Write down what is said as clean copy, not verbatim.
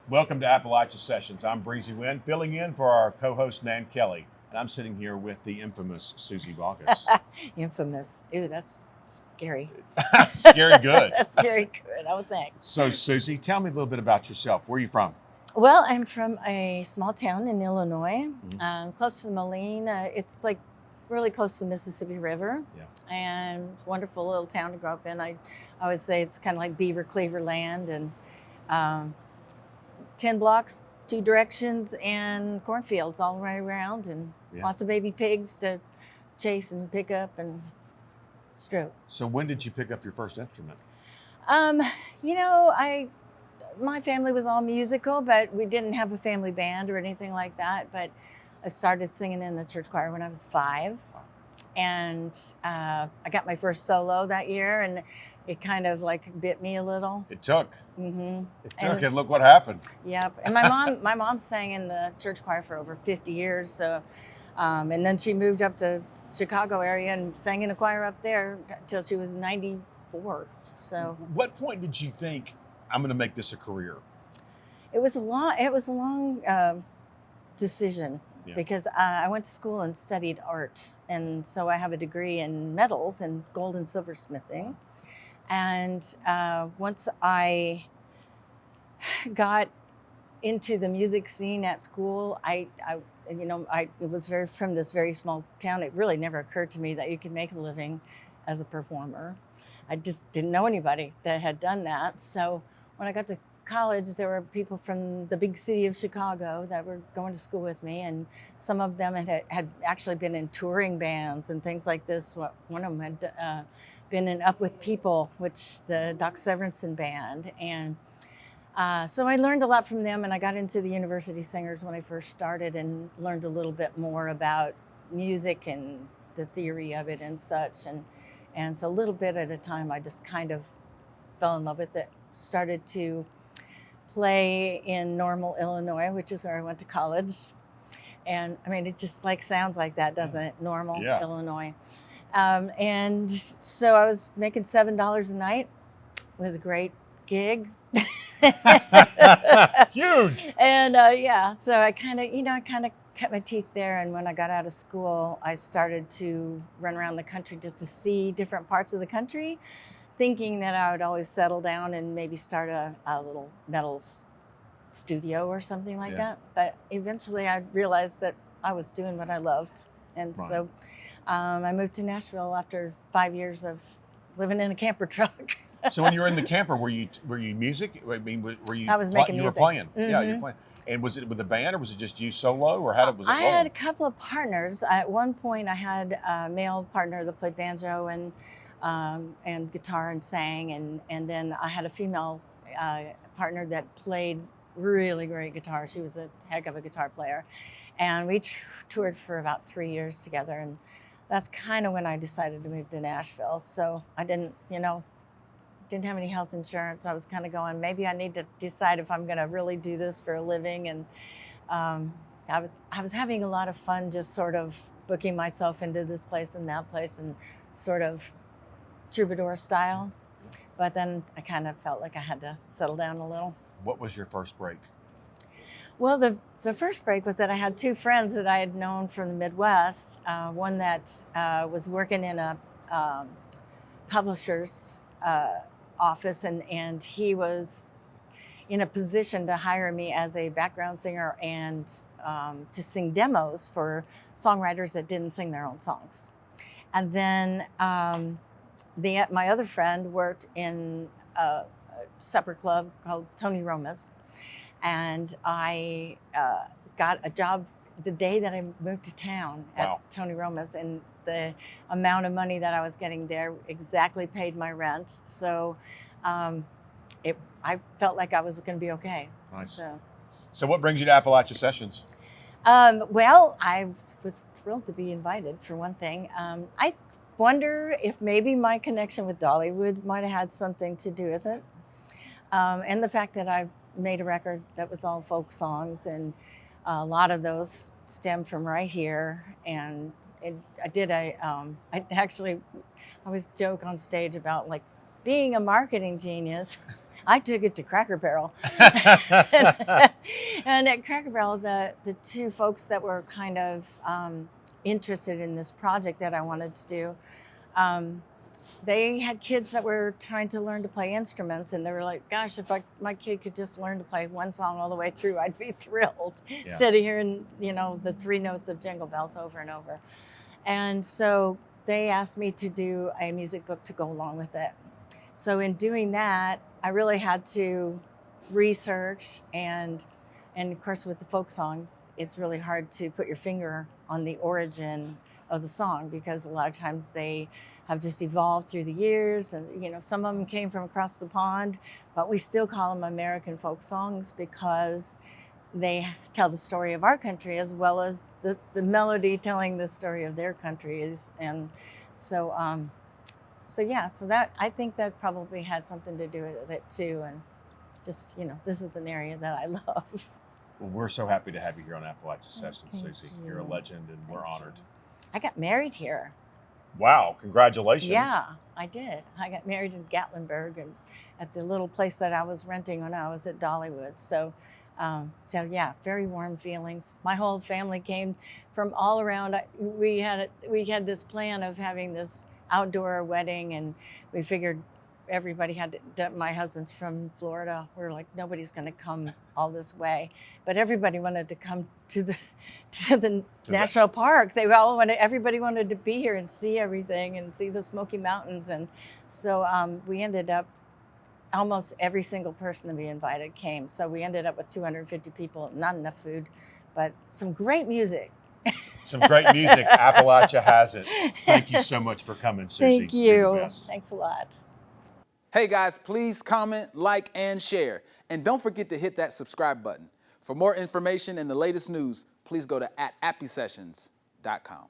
Welcome to Appalachia Sessions. I'm Breezy Wynn, filling in for our co-host Nan Kelly, and I'm sitting here with the infamous Suzy Bogguss. Infamous. Ew, that's scary. Scary good. That's scary good. Oh, thanks. So, Suzy, tell me a little bit about yourself. Where are you from? Well, I'm from a small town in Illinois, Mm-hmm. close to the Moline. It's like really close to the Mississippi River, Yeah. and wonderful little town to grow up in. I always say it's kind of like Beaver Cleaver land, and 10 blocks, 2 directions, and cornfields all the way around, and lots of baby pigs to chase and pick up and stroke. So when did you pick up your first instrument? My family was all musical, but we didn't have a family band or anything like that. But I started singing in the church choir when I was 5. And I got my first solo that year, and it kind of like bit me a little. It took. Mm-hmm. It took, and look what happened. Yep. And my mom sang in the church choir for over 50 years. So, and then she moved up to Chicago area and sang in a choir up there till she was 94. So, what point did you think, I'm going to make this a career? It was a long decision. Yeah. Because I went to school and studied art, and so I have a degree in metals and gold and silver smithing. And once I got into the music scene at school, it was from this very small town. It really never occurred to me that you could make a living as a performer. I just didn't know anybody that had done that. So when I got to college, there were people from the big city of Chicago that were going to school with me, and some of them had actually been in touring bands and things like this. One of them had been in Up With People, which the Doc Severinsen band, and so I learned a lot from them, and I got into the University Singers when I first started and learned a little bit more about music and the theory of it and such, and so a little bit at a time I just kind of fell in love with it. Started to play in Normal, Illinois, which is where I went to college. And I mean, it just sounds like that, doesn't it? Normal, yeah. Illinois. And so I was making $7 a night. It was a great gig. Huge. And so I kind of cut my teeth there. And when I got out of school, I started to run around the country just to see different parts of the country, thinking that I would always settle down and maybe start a little metals studio or something like that. But eventually I realized that I was doing what I loved. And so I moved to Nashville after 5 years of living in a camper truck. So when you were in the camper, were you music? I mean, were you? I was making music. You were playing. Mm-hmm. Yeah, you were playing. And was it with a band, or was it just you solo, or how was it? I had a couple of partners. At one point, I had a male partner that played banjo and guitar and sang, and then I had a female partner that played really great guitar. She was a heck of a guitar player, and we toured for about 3 years together, and that's kind of when I decided to move to Nashville. So I didn't have any health insurance. I was kind of going, maybe I need to decide if I'm going to really do this for a living, and I was having a lot of fun just sort of booking myself into this place and that place and sort of troubadour style, but then I kind of felt like I had to settle down a little. What was your first break? Well, the first break was that I had 2 friends that I had known from the Midwest. One that was working in a publisher's office, and he was in a position to hire me as a background singer and to sing demos for songwriters that didn't sing their own songs. And then my other friend worked in a supper club called Tony Roma's, and I got a job the day that I moved to town at Tony Roma's, and the amount of money that I was getting there exactly paid my rent. So I felt like I was going to be okay. Nice. So what brings you to Appalachia Sessions? Well, I was thrilled to be invited, for one thing. I wonder if maybe my connection with Dollywood might have had something to do with it. And the fact that I've made a record that was all folk songs, and a lot of those stem from right here. And I always joke on stage about like being a marketing genius I took it to Cracker Barrel. And at Cracker Barrel, the two folks that were kind of interested in this project that I wanted to do, they had kids that were trying to learn to play instruments, and they were like, gosh, if my kid could just learn to play one song all the way through, I'd be thrilled. Instead of hearing, the 3 notes of Jingle Bells over and over. And so they asked me to do a music book to go along with it. So in doing that, I really had to research, and of course with the folk songs, it's really hard to put your finger on the origin of the song, because a lot of times they have just evolved through the years, and some of them came from across the pond, but we still call them American folk songs because they tell the story of our country as well as the melody telling the story of their countries. And so that, I think that probably had something to do with it too. And just, this is an area that I love. Well, we're so happy to have you here on Appalachia Sessions, Suzy. You're a legend, and we're honored. I got married here. Wow, congratulations. Yeah, I did. I got married in Gatlinburg, and at the little place that I was renting when I was at Dollywood. So yeah, very warm feelings. My whole family came from all around. We had this plan of having this outdoor wedding, and we figured everybody had to. My husband's from Florida. We were like, nobody's going to come all this way, but everybody wanted to come to the national park. Everybody wanted to be here and see everything and see the Smoky Mountains. And so we ended up, almost every single person that we invited came. So we ended up with 250 people, not enough food, but some great music. Some great music. Appalachia has it. Thank you so much for coming, Suzy. Thank you. Thanks a lot. Hey guys, please comment, like, and share. And don't forget to hit that subscribe button. For more information and the latest news, please go to @appysessions.com.